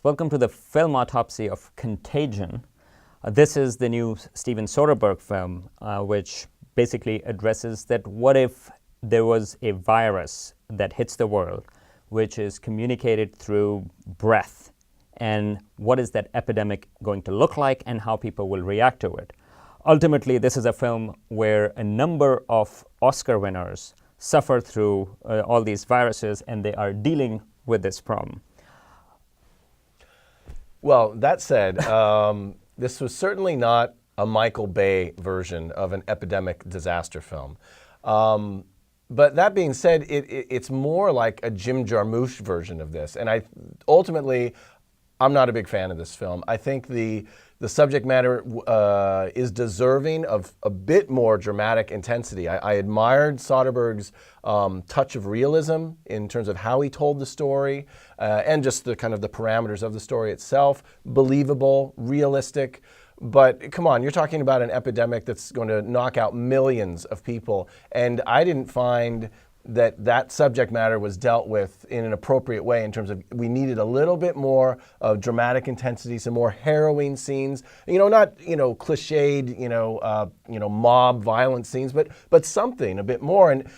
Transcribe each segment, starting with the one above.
Welcome to the film autopsy of Contagion. This is the new Steven Soderbergh film, which basically addresses that what if there was a virus that hits the world, which is communicated through breath, and what is that epidemic going to look like and how people will react to it. Ultimately, this is a film where a number of Oscar winners suffer through all these viruses, and they are dealing with this problem. Well, that said, this was certainly not a Michael Bay version of an epidemic disaster film. But that being said, it's more like a Jim Jarmusch version of this. And ultimately, I'm not a big fan of this film. I think the subject matter is deserving of a bit more dramatic intensity. I admired Soderbergh's touch of realism in terms of how he told the story and just the kind of the parameters of the story itself. Believable, realistic. But come on, you're talking about an epidemic that's going to knock out millions of people. And I didn't find that subject matter was dealt with in an appropriate way in terms of we needed a little bit more of dramatic intensity, some more harrowing scenes, not, cliched, mob violence scenes, but something a bit more. And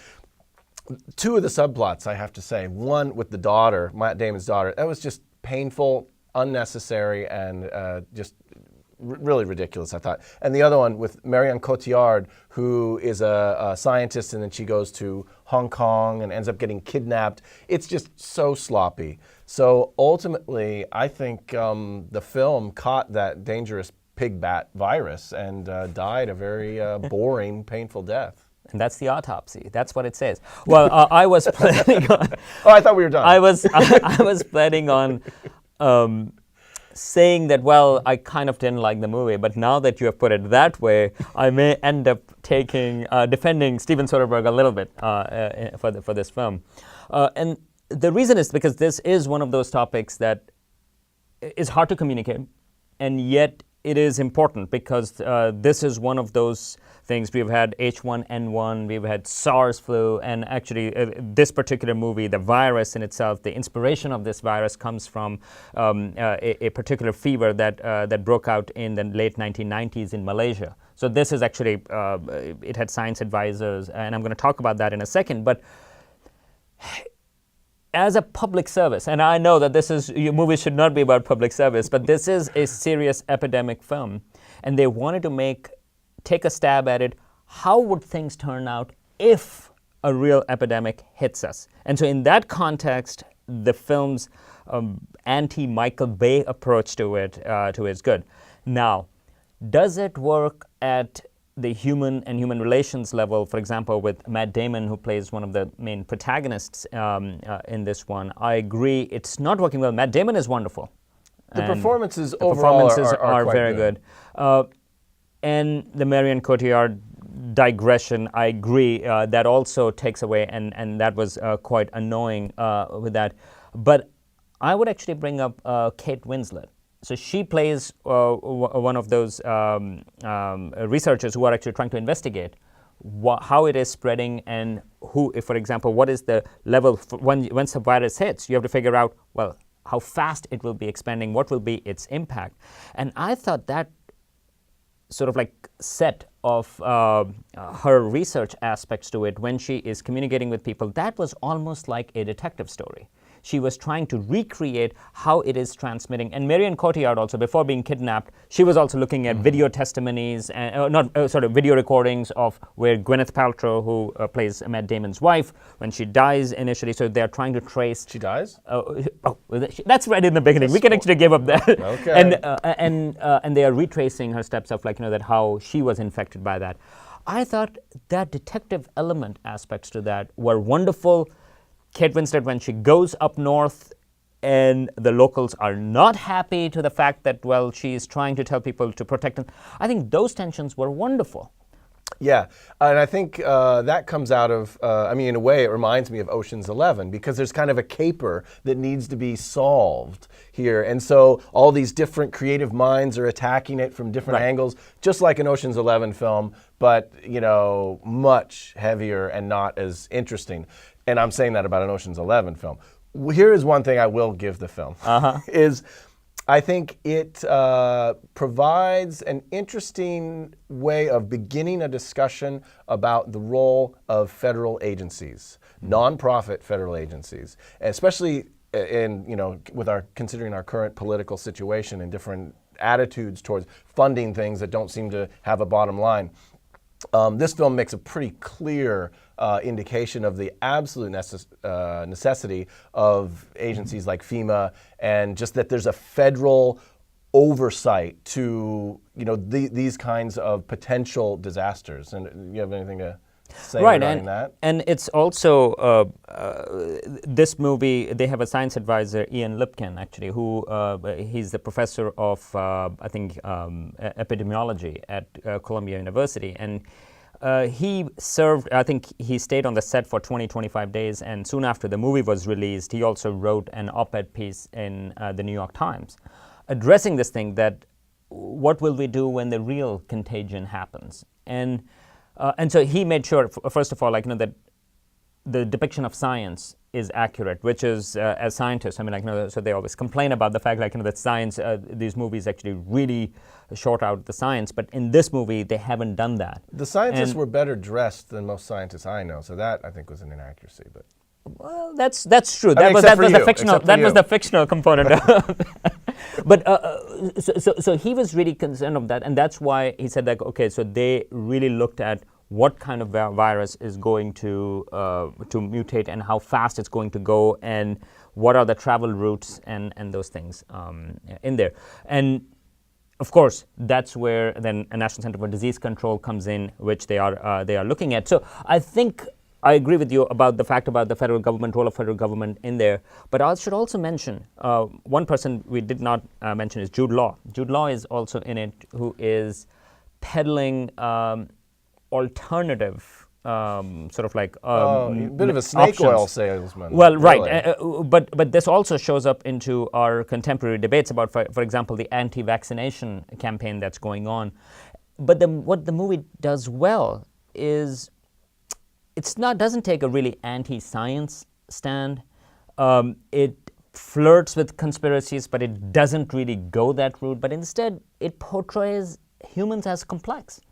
two of the subplots, I have to say, one with the daughter, Matt Damon's daughter, that was just painful, unnecessary, and just really ridiculous, I thought. And the other one with Marion Cotillard, who is a scientist, and then she goes to Hong Kong and ends up getting kidnapped. It's just so sloppy. So ultimately, I think the film caught that dangerous pig bat virus and died a very boring, painful death. And that's the autopsy. That's what it says. Well, I was planning on... Oh, I thought we were done. I was planning on... saying that, well, I kind of didn't like the movie, but now that you have put it that way, I may end up defending Steven Soderbergh a little bit for this film. And the reason is because this is one of those topics that is hard to communicate, and yet it is important because this is one of those things. We've had H1N1, we've had SARS flu, and actually this particular movie, the virus in itself, the inspiration of this virus comes from a particular fever that broke out in the late 1990s in Malaysia. So this is actually, it had science advisors, and I'm going to talk about that in a second. But as a public service, and I know that your movie should not be about public service, but this is a serious epidemic film, and they wanted to take a stab at it. How would things turn out if a real epidemic hits us? And so in that context, the film's anti-Michael Bay approach to it is good. Now, does it work at the human and human relations level, for example, with Matt Damon, who plays one of the main protagonists in this one? I agree, it's not working well. Matt Damon is wonderful. The performances overall are quite very good. And the Marion Cotillard digression, I agree, that also takes away, and that was quite annoying with that. But I would actually bring up Kate Winslet. So she plays one of those researchers who are actually trying to investigate how it is spreading and if, for example, what is the level once the virus hits. You have to figure out, well, how fast it will be expanding, what will be its impact. And I thought that sort of like set of her research aspects to it when she is communicating with people, that was almost like a detective story. She was trying to recreate how it is transmitting. And Marion Cotillard also, before being kidnapped, she was also looking at video testimonies, video recordings of where Gwyneth Paltrow, who plays Matt Damon's wife, when she dies initially, so they're trying to trace... She dies? That's right in the beginning. We can actually give up that. Okay. And they are retracing her steps of that how she was infected by that. I thought that detective element aspects to that were wonderful. Kate Winslet, when she goes up north and the locals are not happy to the fact that, well, she is trying to tell people to protect them. I think those tensions were wonderful. Yeah, and I think that comes out of, I mean, in a way, it reminds me of Ocean's 11 because there's kind of a caper that needs to be solved here. And so all these different creative minds are attacking it from different angles, just like an Ocean's 11 film, but, you know, much heavier and not as interesting. And I'm saying that about an Ocean's 11 film. Here is one thing I will give the film, is I think it provides an interesting way of beginning a discussion about the role of federal agencies, nonprofit federal agencies, especially in, you know, with our considering our current political situation and different attitudes towards funding things that don't seem to have a bottom line. This film makes a pretty clear indication of the absolute necessity of agencies like FEMA, and just that there's a federal oversight to, you know, these kinds of potential disasters. And you have anything to say regarding that? And it's also this movie. They have a science advisor, Ian Lipkin, actually, who he's the professor of I think epidemiology at Columbia University, and he served. I think he stayed on the set for 25 days, and soon after the movie was released, he also wrote an op-ed piece in the New York Times, addressing this thing that what will we do when the real contagion happens, and so he made sure, first of all, like, you know, that the depiction of science is accurate, which is, as scientists, I mean, like, you know, so they always complain about the fact, like, you know, that science, these movies actually really short out the science, but in this movie, they haven't done that. The scientists were better dressed than most scientists I know, so that, I think, was an inaccuracy, but... Well, that's true. That was the fictional component. But so he was really concerned of that, and that's why he said, like, okay, so they really looked at what kind of virus is going to mutate and how fast it's going to go, and what are the travel routes and those things in there. And of course, that's where then a National Center for Disease Control comes in, which they are looking at. So I think I agree with you about the fact about the federal government, role of federal government in there. But I should also mention one person we did not mention is Jude Law. Jude Law is also in it, who is peddling alternative, sort of like a bit of a snake options. Oil salesman. Well, really. right, but this also shows up into our contemporary debates about, for example, the anti-vaccination campaign that's going on. But what the movie does well is doesn't take a really anti-science stand. It flirts with conspiracies, but it doesn't really go that route. But instead, it portrays humans as complex,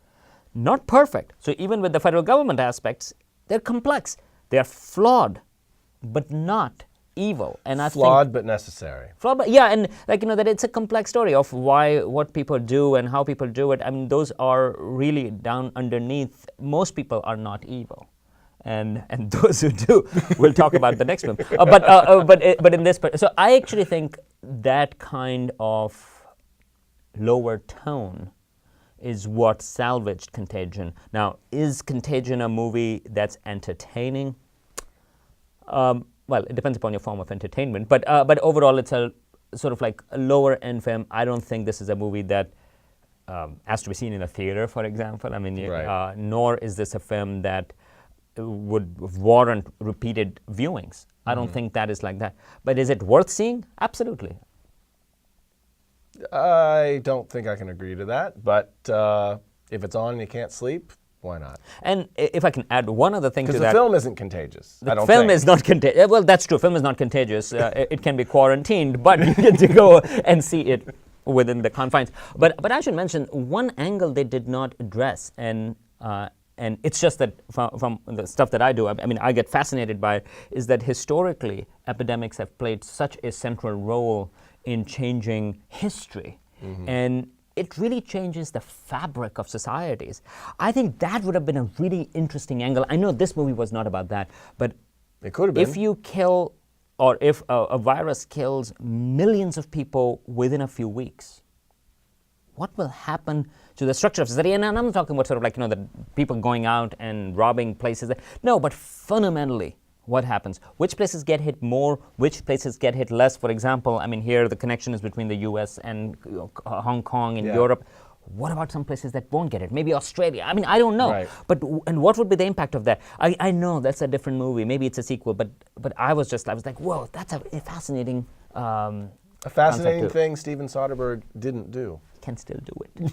not perfect. So even with the federal government aspects, they're complex. They're flawed, but not evil. And I flawed but necessary. Flawed, but yeah, and like, you know, that it's a complex story of what people do and how people do it. I mean, those are really down underneath. Most people are not evil. And those who do, we'll talk about the next one. But in this, so I actually think that kind of lower tone is what salvaged Contagion. Now, is Contagion a movie that's entertaining? Well, it depends upon your form of entertainment. But overall, it's a sort of like a lower end film. I don't think this is a movie that has to be seen in a theater, for example. I mean, right. Nor is this a film that would warrant repeated viewings. I don't think that is like that. But is it worth seeing? Absolutely. I don't think I can agree to that, but if it's on and you can't sleep, why not? And if I can add one other thing to that. Because the film isn't contagious, I don't think. The film think. is not contagious. Well, that's true. Film is not contagious. It can be quarantined, but you get to go and see it within the confines. But I should mention one angle they did not address, and it's just that from the stuff that I do, I mean, I get fascinated by it, is that historically, epidemics have played such a central role in changing history. And it really changes the fabric of societies. I think that would have been a really interesting angle. I know this movie was not about that, but it could have been. If you kill, or if a virus kills millions of people within a few weeks, what will happen to the structure of society? And I'm not talking about sort of like, you know, the people going out and robbing places. No, but fundamentally, what happens? Which places get hit more? Which places get hit less? For example, I mean, here the connection is between the U.S. and Hong Kong and Europe. what about some places that won't get it? Maybe Australia. I mean, I don't know. Right. But and what would be the impact of that? I know that's a different movie. Maybe it's a sequel. But I was like, whoa, that's a fascinating. A fascinating concept thing Steven Soderbergh didn't do. can still do it.